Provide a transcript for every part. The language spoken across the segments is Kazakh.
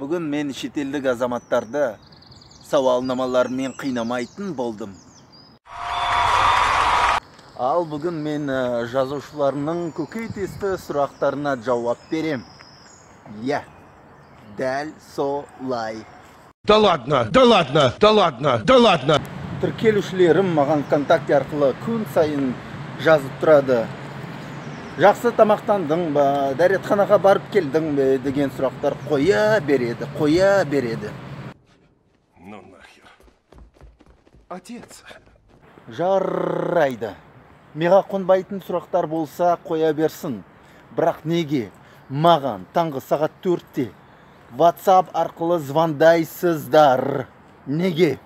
Бүгін мен шетелдік азаматтарды сауалнамалармен қинамайтын болдым. Ал бүгін мен жазушыларының көкейтесті сұрақтарына жауап берем. Я, дәл солай. Да ладно, да ладно, да ладно, да ладно. Тіркелушілерім маған ВКонтакте арқылы күн сайын жазып тұрады. Жақсы тамақтандың ба, дәретханаға барып келдің бе деген сұрақтар қоя береді. Ну нахер. Отец. Жарайды. Меға қонбайтын сұрақтар болса қоя берсін. Бірақ неге маған таңғы сағат 4-те WhatsApp арқылы звондайсыздар? Неге?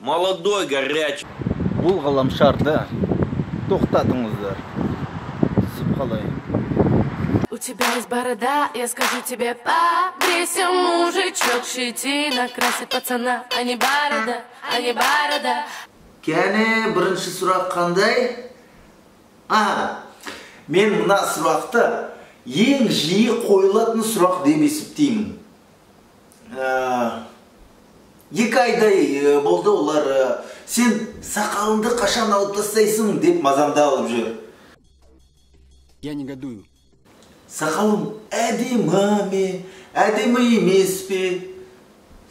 Молодой, горячий. Бұл ғаламшарды тоқтатыңыздар. Қалай? У тебя есть борода, я скажу тебе, побрейся, мужичок, щетина, красит пацана, а не борода. Кәне, бірінші сұрақ қандай? Мен мына сұрақты ең жиі қойылатын сұрақ деп есептеймін. 2 айдай болды олар, сен сақалыңды қашан алып тастайсың деп мазамды алып жүр. Я негодую. Сақалым әдемі ме, әдемі емес пе?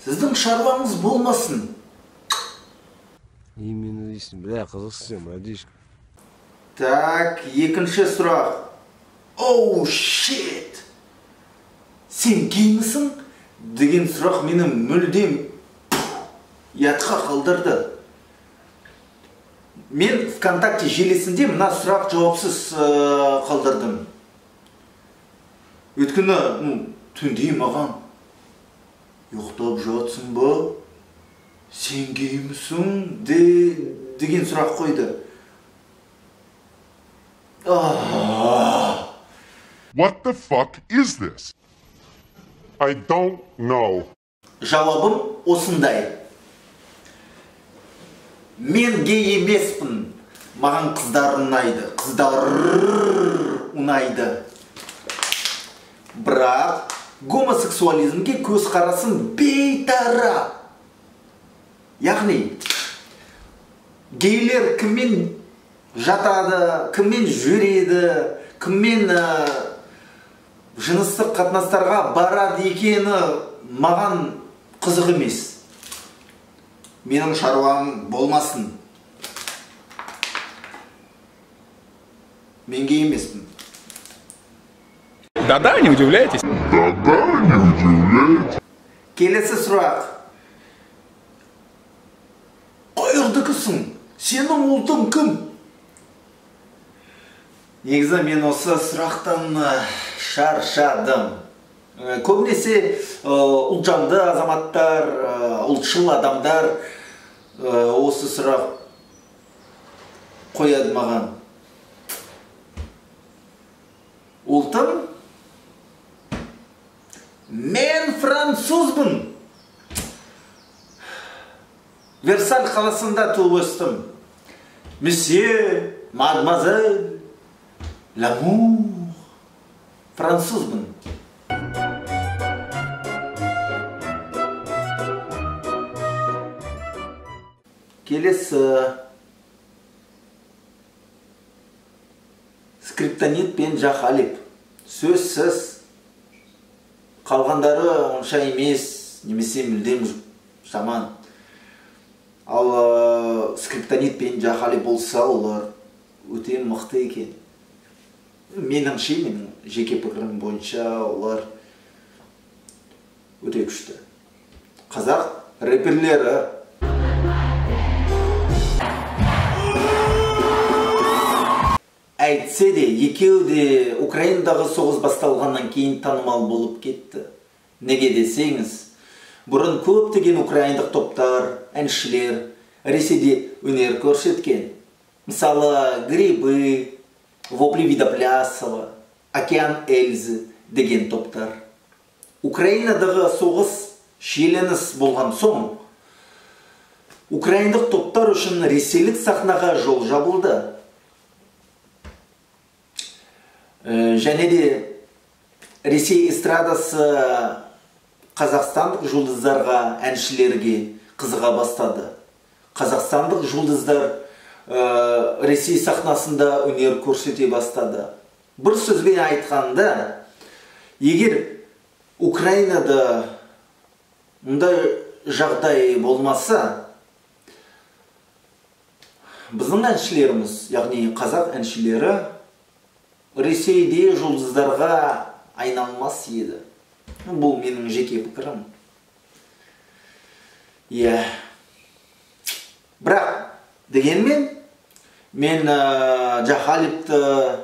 Сіздің шаруаңыз болмасын. Именно здесь, бля, қызықсың, братишка. Так, екінші сұрақ. Оу, шет! Сен геймісің? Деген сұрақ мені мүлдем ятқа қалдырды. Мен ВКонтакте желісінде мына сұрақ жауапсыз қалдырдым. Өткені түнде маған ұйықтап жатсың ба? Сен геймісің деген сұрақ қойды. What the fuck is this? I don't know. Жауабым осындай. Мен гей емеспін. Маған қыздар ұнайды. Қыздар ұнайды. Бірақ гомосексуализмге көз қарасын бейтарап. Яғни, гейлер кіммен жатады, кіммен жүреді, кіммен жыныстық қатынастарға барады екені маған қызық емес. Менің шаруам болмасын. Мен гей емеспін. Да-да, не удивляйтесь. Келесі сұрақ. Қайырдыкісің? Сенің ұлтың кім? Негізі мен осы сұрақтан шаршадым. Көбінесе ұлтжанды азаматтар, ұлтшыл адамдар осы сұрақ қояды маған. Ұлтым? Мен французбын. Версаль қаласында туып өстім. Месье, мадемуазель, l'amour. Французбын. Келесі скриптонит пен жахалип. Сөзсіз. Қалғандары онша емес, немесе мүлдем жаман. Ал скриптонит пен жахалип болса, олар өте мықты екен. Меніңше, менің жеке пікірім бойынша олар өте күшті. Қазақ рэперлері. Әйтсе де, екеуі де Украинадағы соғыс басталғаннан кейін танымал болып кетті. Неге десеңіз, бұрын көптеген украиндық топтар, әншілер Ресейде өнер көрсеткен. Мысалы, Грибы, Вопли Видоплясова, Океан Эльзы деген топтар. Украинадағы соғыс шиеленіс болған соң, украиндық топтар үшін ресейлік сахнаға жол жабылды. Және де Ресей эстрадасы қазақстандық жұлдыздарға, әншілерге қызыға бастады. Қазақстандық жұлдыздар Ресей сахнасында өнер көрсете бастады. Бір сөзбен айтқанда, егер Украинада мұндай жағдай болмаса, біздің әншілеріміз, яғни қазақ әншілері Ресейде жұлдыздарға айналмас еді. Бұл менің жеке пікірім. Бірақ дегенмен мен Джахалевті,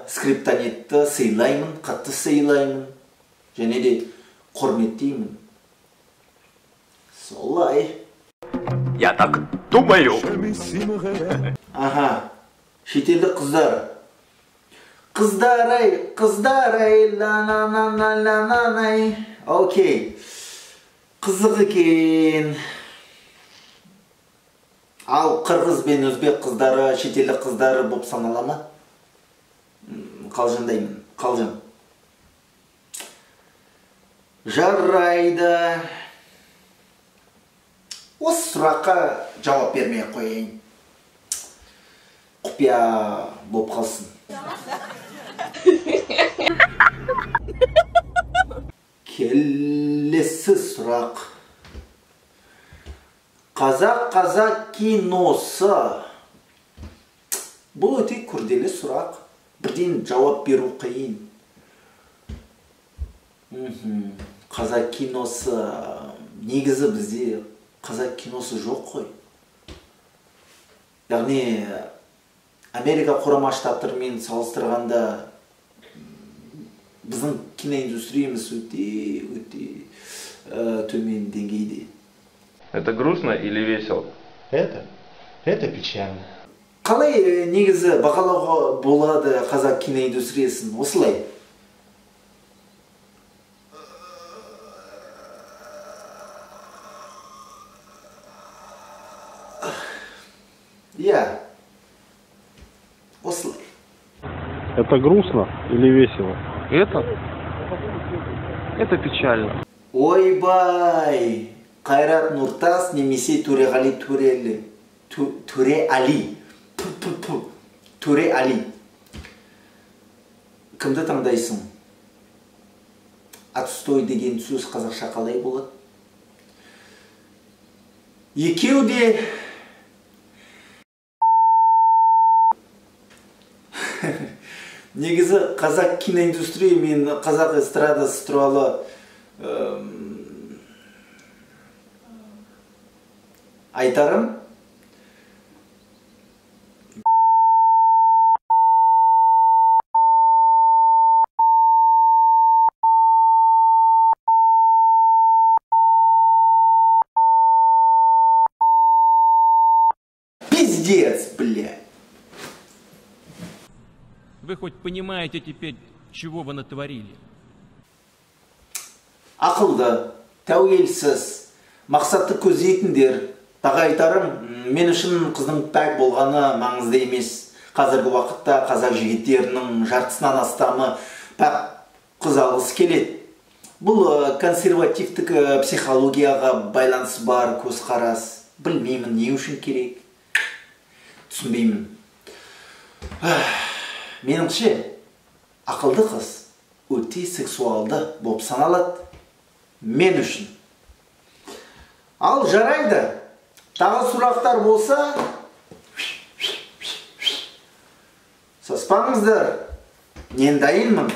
Скриптонитті сыйлаймын, қатты сыйлаймын, және де құрметтеймін. Солай. Я так думаю. Аха, шетелдік қыздар. Қыздар-ай, ла-на-на-на-на-на-на-ай. Окей. Қызық екен. Ал қырғыз бен өзбек қыздары, шетелдік қыздары болып санала ма? Қалжыңдаймын, қалжың. Жарайды. Осы сұраққа жауап бермей қойайын. Құпия болып қалсын. Келесі сұрақ. Қазақ киносы. Бұл өте күрделі сұрақ. Бірден жауап беру қиын. Қазақ киносы. Негізі бізде қазақ киносы жоқ қой. Яғни Америка құрама штаттарымен салыстырғанда біздің киноиндустриямыз өте төмен деңгейде. Это грустно или весело? Это печально. Қалай негізі бағалауға болады қазақ киноиндустриясын? Осылай. Осылай. Это грустно или весело? Это печально. Ойбай! Қайрат Нұртас немесе Төреғали Төреәли. Кімді таңдайсың? Отстой деген сөз қазақша қалай болады? Екеу де негізі қазақ киноиндустрия мен қазақ эстрадасы туралы айтарым. Пиздец, блядь. Вы хоть понимаете теперь, чего вы натворили? Ақылды, тәуелсіз, мақсатты көздейтіндер. Тағы айтарым, мен үшін қыздың пәк болғаны маңызды емес. Қазіргі уақытта қазақ жігіттерінің жартысынан астамы пәк қыз алғысы келеді. Бұл консервативтік психологияға байланысы бар көзқарас. Білмеймін, не үшін керек? Түсінбеймін. Меніңше, ақылды қыз өте сексуалды болып саналады. Мен үшін. Ал жарайды. Тағы сұрақтар болса, саспаңыздар. Мен дайынмын.